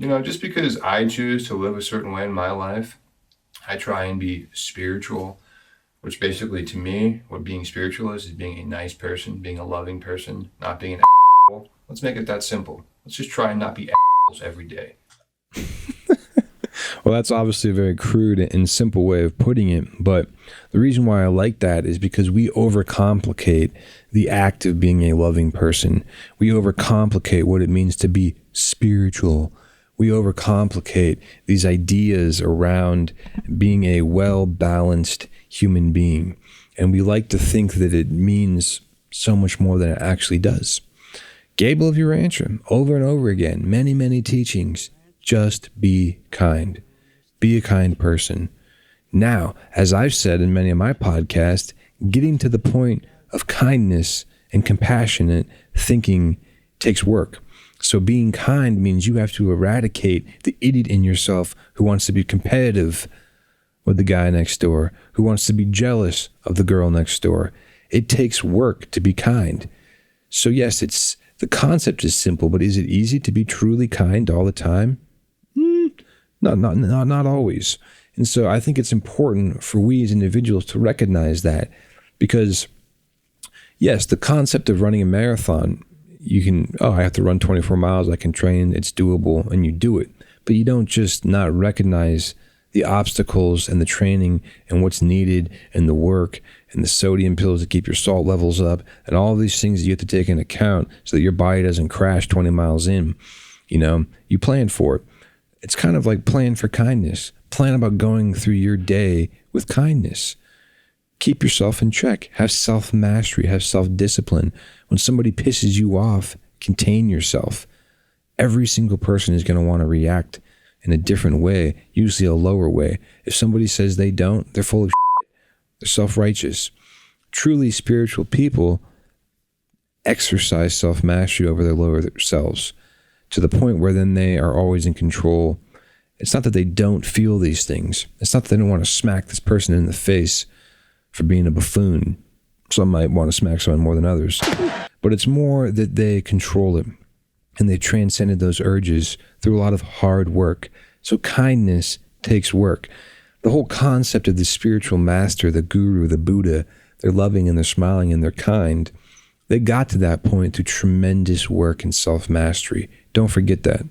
Just because I choose to live a certain way in my life, I try and be spiritual, which basically to me, what being spiritual is being a nice person, being a loving person, not being an asshole. Let's make it that simple. Let's just try and not be assholes every day. Well, that's obviously a very crude and simple way of putting it, but the reason why I like that is because we overcomplicate the act of being a loving person. We overcomplicate what it means to be spiritual. We overcomplicate these ideas around being a well-balanced human being, and we like to think that it means so much more than it actually does. Gable of Urantia, over and over again, many, many teachings. Just be kind. Be a kind person. Now, as I've said in many of my podcasts, getting to the point of kindness and compassionate thinking takes work. So being kind means you have to eradicate the idiot in yourself who wants to be competitive with the guy next door, who wants to be jealous of the girl next door. It takes work to be kind. So yes, the concept is simple, but is it easy to be truly kind all the time? Not always. And so I think it's important for we as individuals to recognize that, because yes, the concept of running a marathon, you can, I have to run 24 miles, I can train, it's doable, and you do it. But you don't just not recognize the obstacles and the training and what's needed and the work and the sodium pills to keep your salt levels up and all these things that you have to take into account so that your body doesn't crash 20 miles in. You plan for it. It's kind of like plan for kindness. Plan about going through your day with kindness. Keep yourself in check. Have self-mastery. Have self-discipline. When somebody pisses you off, contain yourself. Every single person is going to want to react in a different way, usually a lower way. If somebody says they don't, they're full of shit. They're self-righteous. Truly spiritual people exercise self-mastery over their lower selves to the point where then they are always in control. It's not that they don't feel these things. It's not that they don't want to smack this person in the face for being a buffoon. Some might want to smack someone more than others. But it's more that they control it. And they transcended those urges through a lot of hard work. So kindness takes work. The whole concept of the spiritual master, the guru, the Buddha, they're loving and they're smiling and they're kind. They got to that point through tremendous work and self-mastery. Don't forget that.